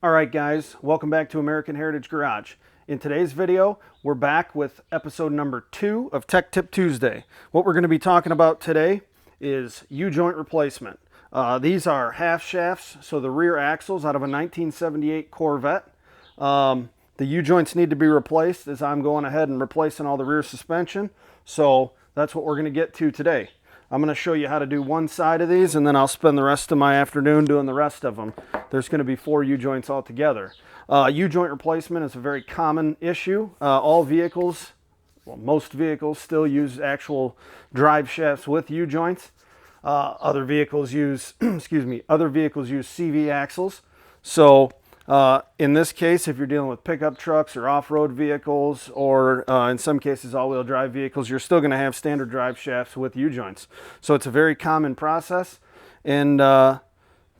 Alright guys, welcome back to American Heritage Garage. In today's video, we're back with episode number 2 of Tech Tip Tuesday. What we're going to be talking about today is U-joint replacement. These are half shafts, so the rear axles out of a 1978 Corvette. The U-joints need to be replaced as I'm going ahead and replacing all the rear suspension. So that's what we're going to get to today. I'm going to show you how to do one side of these, and then I'll spend the rest of my afternoon doing the rest of them. There's going to be 4 U-joints altogether. U-joint replacement is a very common issue. All vehicles, well, most vehicles still use actual drive shafts with U-joints. Other vehicles use, other vehicles use CV axles. So in this case, if you're dealing with pickup trucks or off-road vehicles, or in some cases all-wheel drive vehicles, you're still going to have standard drive shafts with U-joints. So it's a very common process, and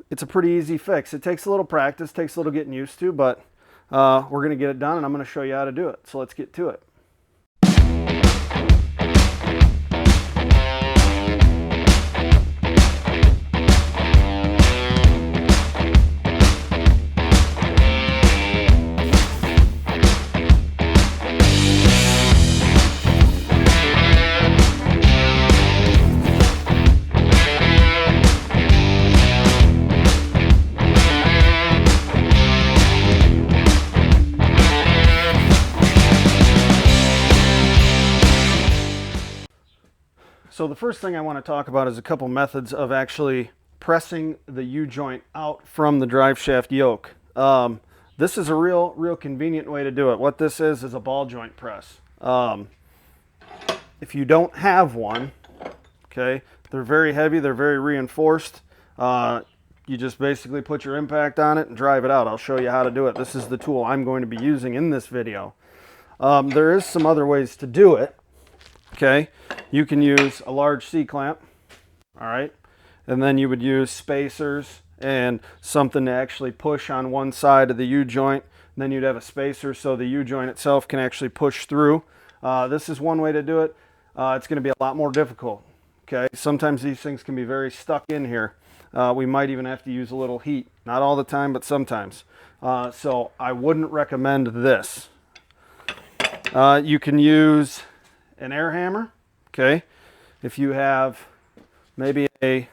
it's a pretty easy fix. It takes a little practice, takes a little getting used to, but we're going to get it done, and I'm going to show you how to do it. So let's get to it. So the first thing I want to talk about is a couple methods of actually pressing the U-joint out from the drive shaft yoke. This is a real convenient way to do it. What this is a ball joint press. If you don't have one, okay, they're very heavy, they're very reinforced. You just basically put your impact on it and drive it out. I'll show you how to do it. This is the tool I'm going to be using in this video. There is some other ways to do it. Okay, you can use a large C-clamp, all right, and then you would use spacers and something to actually push on one side of the U-joint. Then you'd have a spacer so the U-joint itself can actually push through. This is one way to do it. It's going to be a lot more difficult. Okay, sometimes these things can be very stuck in here. We might even have to use a little heat. Not all the time, but sometimes. So I wouldn't recommend this. You can use an air hammer, okay? If you have maybe a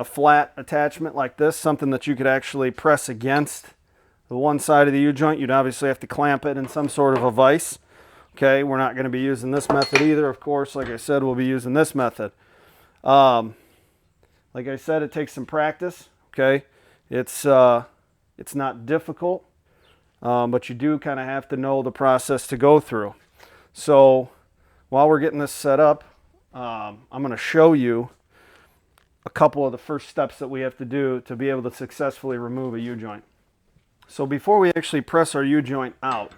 flat attachment like this, something that you could actually press against the one side of the U-joint, you'd obviously have to clamp it in some sort of a vise. Okay, we're not going to be using this method either, of course. Like I said, we'll be using this method. Like I said, it takes some practice, okay? It's not difficult, but you do kind of have to know the process to go through. So while we're getting this set up, I'm going to show you a couple of the first steps that we have to do to be able to successfully remove a U-joint. So before we actually press our U-joint out,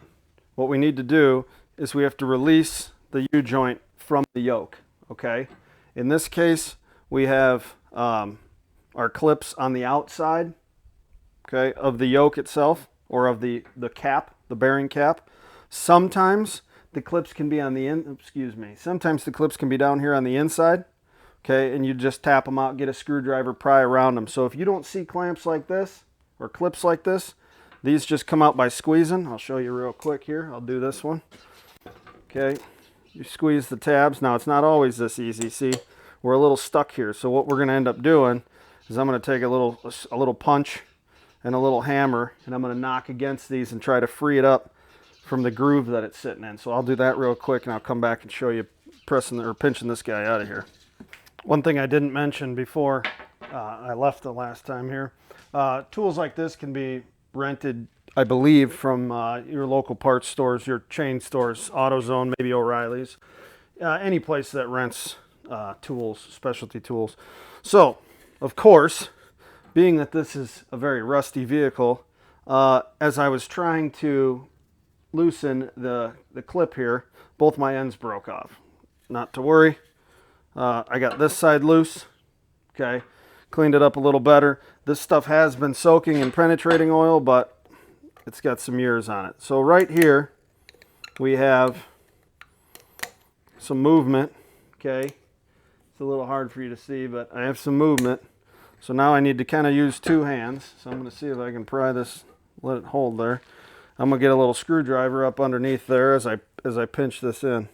what we need to do is we have to release the U-joint from the yoke, okay? In this case, we have our clips on the outside, okay, of the yoke itself, or of the cap, the bearing cap. Sometimes the clips can be on the sometimes the clips can be down here on the inside, okay, and you just tap them out, get a screwdriver, pry around them. So if you don't see clamps like this or clips like this, these just come out by squeezing. I'll show you real quick here. I'll do this one. Okay, you squeeze the tabs. Now it's not always this easy. See, we're a little stuck here. So what we're going to end up doing is I'm going to take a little punch and a little hammer, and I'm going to knock against these and try to free it up from the groove that it's sitting in. So I'll do that real quick, and I'll come back and show you pressing or pinching this guy out of here. One thing I didn't mention before I left the last time here, tools like this can be rented, I believe, from your local parts stores, your chain stores, AutoZone, maybe O'Reilly's, any place that rents tools, specialty tools. So, of course, being that this is a very rusty vehicle, as I was trying to loosen the clip here, both my ends broke off. Not to worry, I got this side loose, okay, cleaned it up a little better. This stuff has been soaking in penetrating oil, but it's got some years on it. So right here we have some movement, okay. It's a little hard for you to see, but I have some movement. So now I need to kind of use two hands. So I'm going to see if I can pry this, let it hold there. I'm going to get a little screwdriver up underneath there as I pinch this in.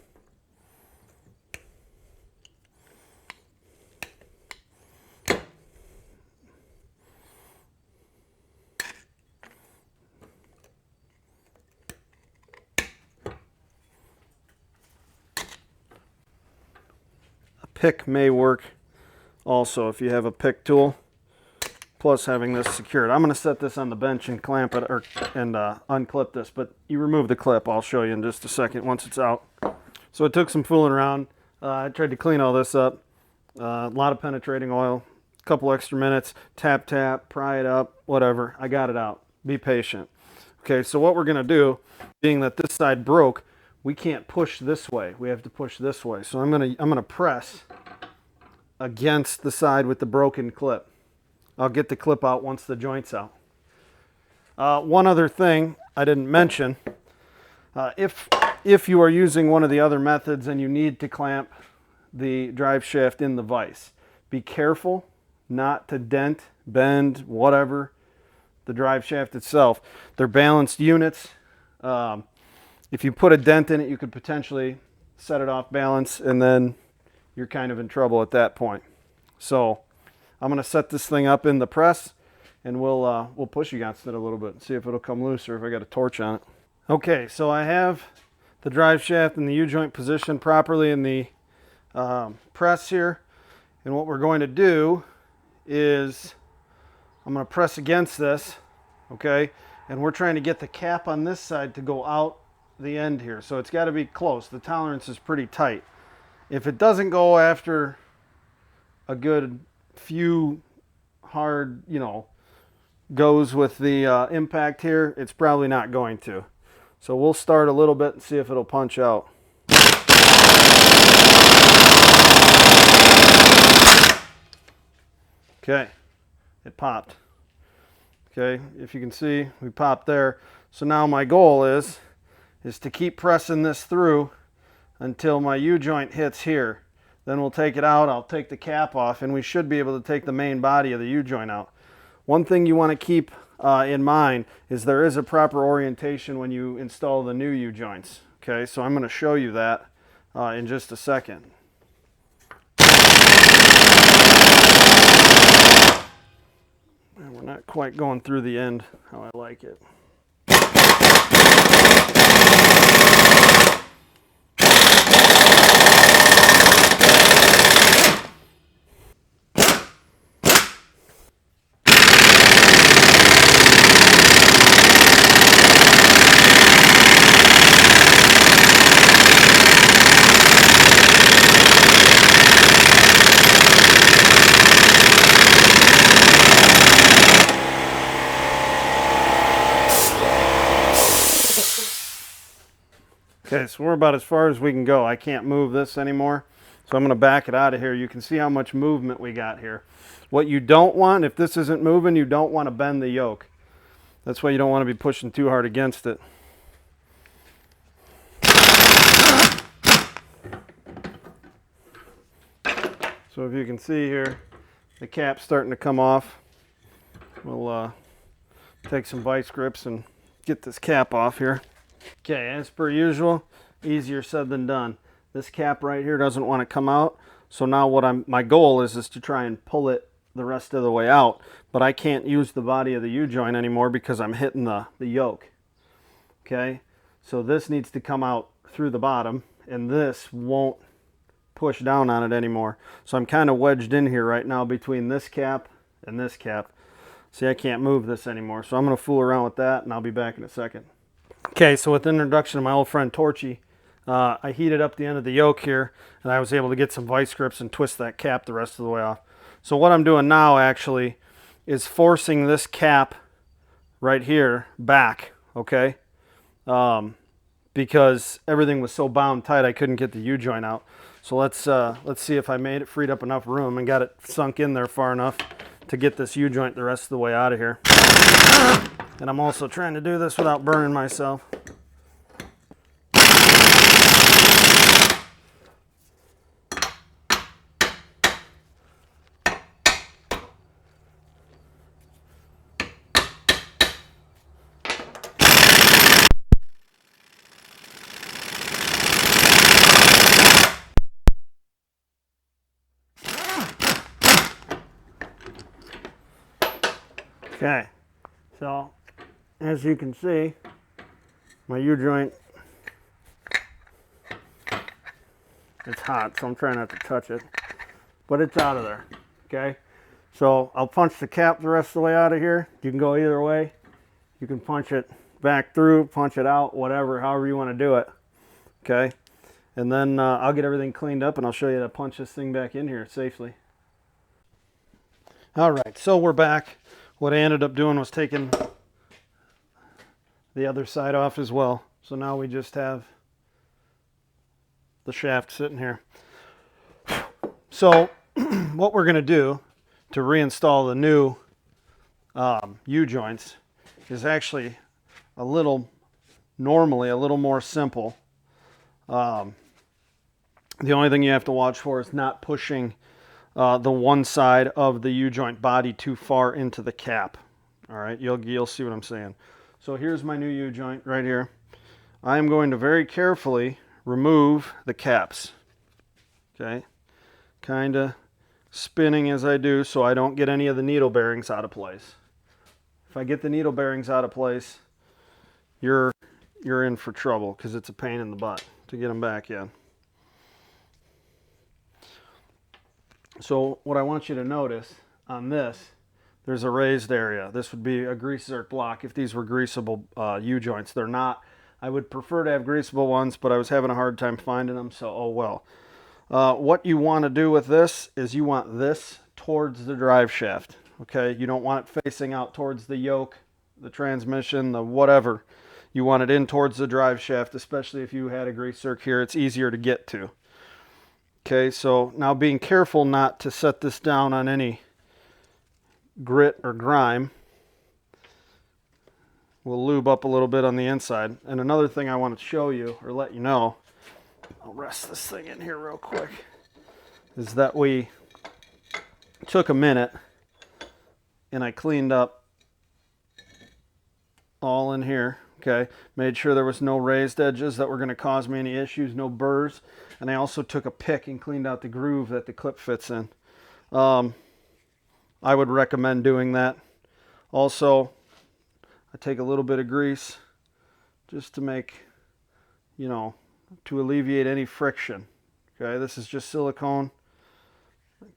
A pick may work also if you have a pick tool, plus having this secured. I'm going to set this on the bench and clamp it and unclip this, but you remove the clip. I'll show you in just a second once it's out. So it took some fooling around. I tried to clean all this up. A lot of penetrating oil, a couple extra minutes, tap, tap, pry it up, whatever. I got it out. Be patient. Okay, so what we're going to do, being that this side broke, we can't push this way. We have to push this way. So I'm going to press against the side with the broken clip. I'll get the clip out once the joint's out. One other thing I didn't mention, if you are using one of the other methods and you need to clamp the drive shaft in the vise, be careful not to dent, bend, whatever, the drive shaft itself. They're balanced units. If you put a dent in it, you could potentially set it off balance, and then you're kind of in trouble at that point. So I'm going to set this thing up in the press, and we'll push against it a little bit and see if it'll come loose or if I got a torch on it. Okay, so I have the drive shaft and the U-joint positioned properly in the press here, and what we're going to do is I'm going to press against this, okay, and we're trying to get the cap on this side to go out the end here, so it's got to be close. The tolerance is pretty tight. If it doesn't go after a good few hard, goes with the impact here, it's probably not going to. So we'll start a little bit and see if it'll punch out. Okay, it popped. Okay, if you can see, we popped there. So now my goal is to keep pressing this through until my U-joint hits here. Then we'll take it out, I'll take the cap off, and we should be able to take the main body of the U-joint out. One thing you want to keep in mind is there is a proper orientation when you install the new U-joints. Okay, so I'm going to show you that in just a second. And we're not quite going through the end how I like it. Okay, so we're about as far as we can go. I can't move this anymore, so I'm going to back it out of here. You can see how much movement we got here. What you don't want, if this isn't moving, you don't want to bend the yoke. That's why you don't want to be pushing too hard against it. So if you can see here, the cap's starting to come off. We'll take some vice grips and get this cap off here. Okay, as per usual, easier said than done. This cap right here doesn't want to come out, so now what my goal is to try and pull it the rest of the way out, but I can't use the body of the U-joint anymore because I'm hitting the yoke. Okay, so this needs to come out through the bottom, and this won't push down on it anymore. So I'm kind of wedged in here right now between this cap and this cap. See, I can't move this anymore, so I'm going to fool around with that, and I'll be back in a second. Okay, so with the introduction of my old friend Torchy, I heated up the end of the yoke here, and I was able to get some vice grips and twist that cap the rest of the way off. So what I'm doing now actually is forcing this cap right here back, okay? Because everything was so bound tight I couldn't get the U-joint out. So let's see if I freed up enough room and got it sunk in there far enough to get this U-joint the rest of the way out of here. And I'm also trying to do this without burning myself. Okay, so as you can see, my U-joint, it's hot, so I'm trying not to touch it, but it's out of there, okay? So I'll punch the cap the rest of the way out of here. You can go either way. You can punch it back through, punch it out, whatever, however you want to do it, okay? And then I'll get everything cleaned up and I'll show you how to punch this thing back in here safely. All right, so we're back. What I ended up doing was taking the other side off as well. So now we just have the shaft sitting here. So what we're going to do to reinstall the new U-joints is actually normally a little more simple. The only thing you have to watch for is not pushing the one side of the U-joint body too far into the cap. All right, you'll see what I'm saying. So here's my new U-joint right here. I am going to very carefully remove the caps. Okay, kind of spinning as I do so I don't get any of the needle bearings out of place. If I get the needle bearings out of place, you're in for trouble because it's a pain in the butt to get them back in. So what I want you to notice on this, there's a raised area. This would be a grease zerk block if these were greasable U-joints. They're not. I would prefer to have greasable ones, but I was having a hard time finding them, so oh well. What you want to do with this is you want this towards the drive shaft. Okay, you don't want it facing out towards the yoke, the transmission, the whatever. You want it in towards the drive shaft, especially if you had a grease zerk here. It's easier to get to. Okay, so now being careful not to set this down on any grit or grime. We'll lube up a little bit on the inside. And another thing I want to show you or let you know, I'll rest this thing in here real quick, is that we took a minute and I cleaned up all in here. Okay, made sure there was no raised edges that were going to cause me any issues, no burrs. And I also took a pick and cleaned out the groove that the clip fits in. I would recommend doing that. Also, I take a little bit of grease just to make, to alleviate any friction. Okay, this is just silicone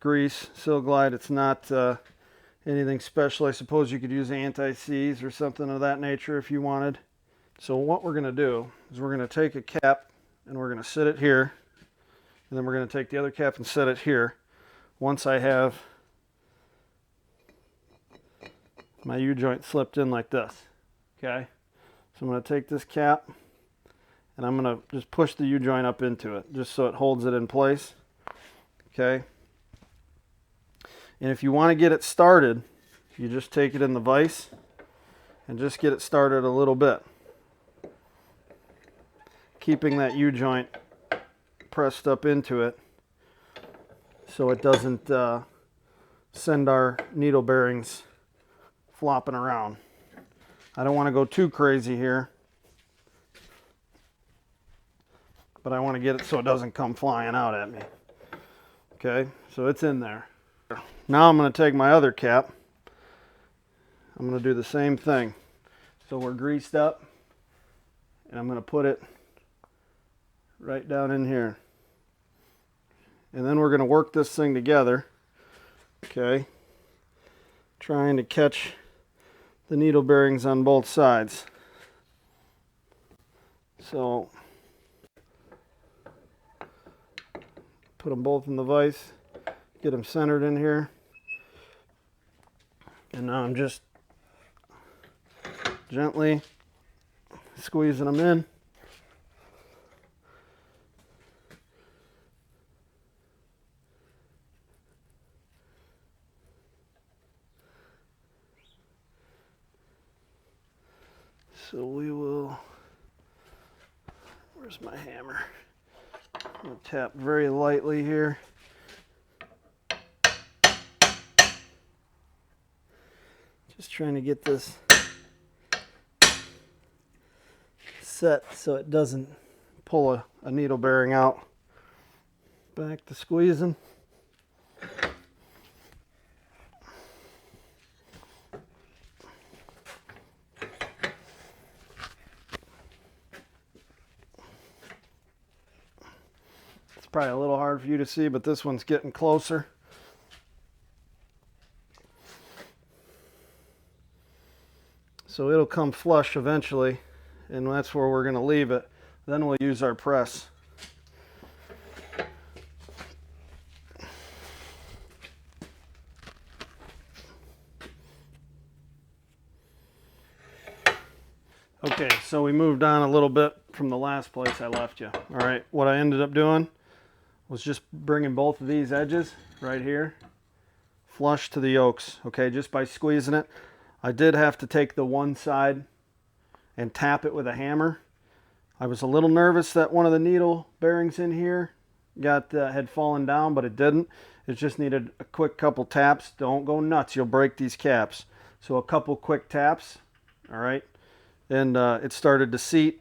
grease, Sil-Glide. It's not anything special. I suppose you could use anti-seize or something of that nature if you wanted. So what we're going to do is we're going to take a cap and we're going to sit it here. And then we're going to take the other cap and set it here. Once I have my U-joint slipped in like this. Okay? So I'm going to take this cap and I'm going to just push the U-joint up into it just so it holds it in place. Okay? And if you want to get it started, you just take it in the vise and just get it started a little bit. Keeping that U-joint pressed up into it so it doesn't send our needle bearings flopping around. I don't want to go too crazy here, but I want to get it so it doesn't come flying out at me. Okay, so it's in there. Now I'm going to take my other cap. I'm going to do the same thing. So we're greased up and I'm going to put it right down in here. And then we're going to work this thing together. Okay. Trying to catch the needle bearings on both sides. So put them both in the vise. Get them centered in here. And now I'm just gently squeezing them in. So we will, where's my hammer? I'm going to tap very lightly here. Just trying to get this set so it doesn't pull a needle bearing out. Back to squeezing. probably a little hard for you to see, but this one's getting closer. So it'll come flush eventually, and that's where we're going to leave it. Then we'll use our press. Okay, so we moved on a little bit from the last place I left you. All right, what I ended up doing was just bringing both of these edges right here flush to the yokes, okay, just by squeezing it. I did have to take the one side and tap it with a hammer. I was a little nervous that one of the needle bearings in here had fallen down, but it didn't. It just needed a quick couple taps. Don't go nuts, you'll break these caps. So a couple quick taps, all right, and it started to seat.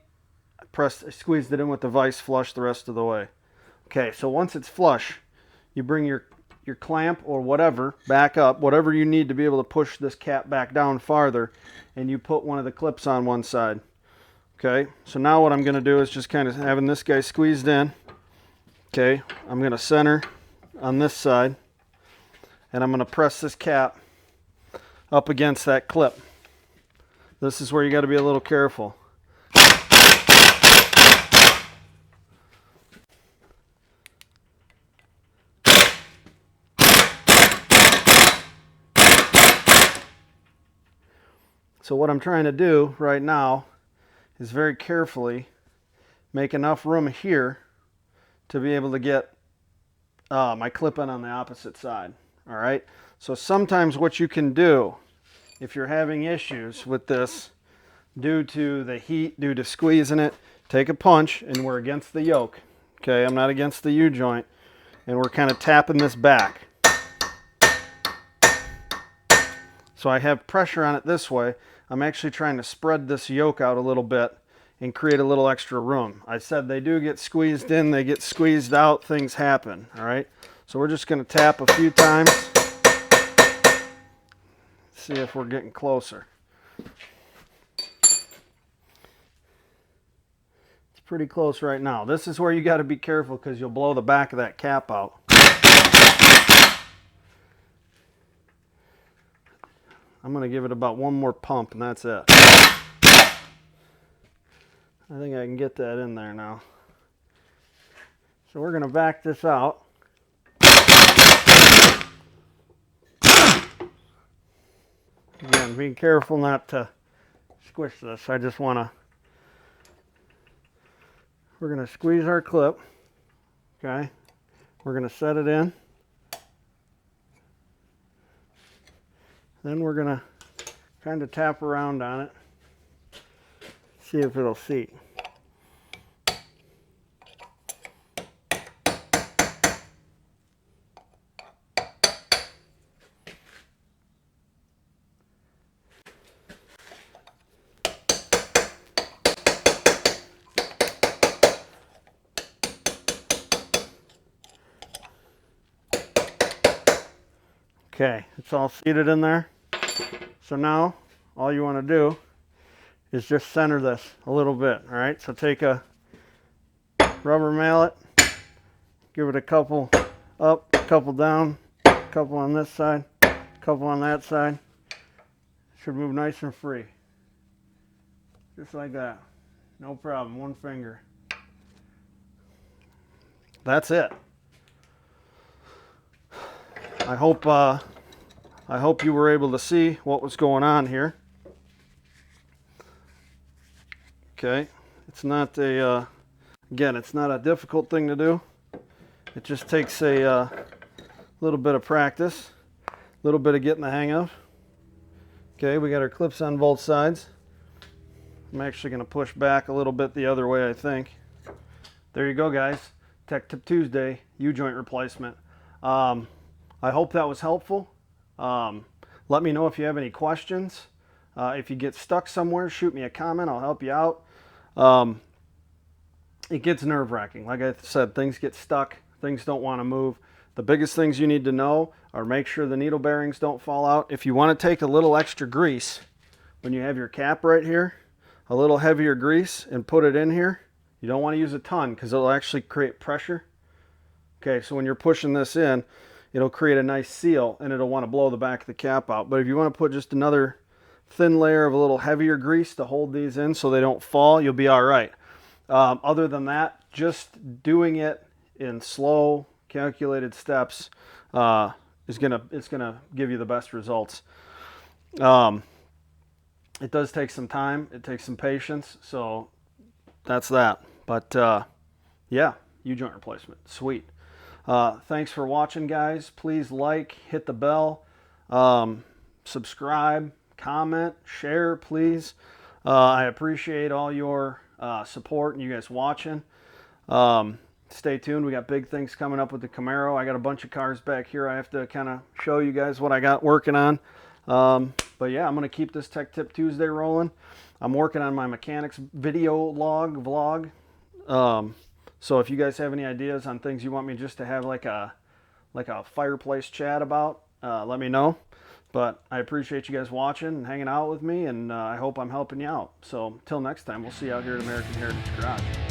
I squeezed it in with the vise flush the rest of the way. Okay, so once it's flush, you bring your clamp or whatever back up, whatever you need to be able to push this cap back down farther, and you put one of the clips on one side. Okay, so now what I'm going to do is just kind of having this guy squeezed in. Okay, I'm going to center on this side, and I'm going to press this cap up against that clip. This is where you got to be a little careful. So what I'm trying to do right now is very carefully make enough room here to be able to get my clip in on the opposite side. All right, so sometimes what you can do if you're having issues with this due to the heat, due to squeezing it, take a punch, and we're against the yoke. Okay, I'm not against the U-joint, and we're kind of tapping this back. So I have pressure on it this way. I'm actually trying to spread this yoke out a little bit and create a little extra room. I said they do get squeezed in, they get squeezed out, things happen, all right? So we're just going to tap a few times, see if we're getting closer. It's pretty close right now. This is where you got to be careful because you'll blow the back of that cap out. I'm going to give it about one more pump and that's it. I think I can get that in there now. So we're going to back this out. Again, be careful not to squish this. I just want to, we're going to squeeze our clip. Okay. We're going to set it in. Then we're going to kind of tap around on it. See if it'll seat. Okay, it's all seated in there. So now all you want to do is just center this a little bit. All right, so take a rubber mallet, give it a couple up, a couple down, a couple on this side, a couple on that side. Should move nice and free. Just like that. No problem, one finger. That's it. I hope you were able to see what was going on here. Okay, it's not a, again, it's not a difficult thing to do. It just takes a little bit of practice, a little bit of getting the hang of. Okay, we got our clips on both sides. I'm actually going to push back a little bit the other way, I think. There you go, guys. Tech Tip Tuesday, U-joint replacement. I hope that was helpful. Let me know if you have any questions. If you get stuck somewhere, shoot me a comment. I'll help you out. It gets nerve-wracking. Like I said, things get stuck. Things don't want to move. The biggest things you need to know are make sure the needle bearings don't fall out. If you want to take a little extra grease when you have your cap right here, a little heavier grease, and put it in here, you don't want to use a ton because it'll actually create pressure. Okay, so when you're pushing this in, it'll create a nice seal and it'll want to blow the back of the cap out. But if you want to put just another thin layer of a little heavier grease to hold these in so they don't fall, you'll be all right. Other than that, just doing it in slow, calculated steps it's gonna give you the best results. It does take some time. It takes some patience. So that's that. But yeah, U-joint replacement. Sweet. Thanks for watching, guys. Please like, hit the bell, subscribe, comment, share, please. I appreciate all your support and you guys watching. Stay tuned. We got big things coming up with the Camaro. I got a bunch of cars back here. I have to kind of show you guys what I got working on. But yeah, I'm going to keep this Tech Tip Tuesday rolling. I'm working on my mechanics video vlog. So if you guys have any ideas on things you want me just to have like a fireplace chat about, let me know. But I appreciate you guys watching and hanging out with me, and I hope I'm helping you out. So till next time, we'll see you out here at American Heritage Garage.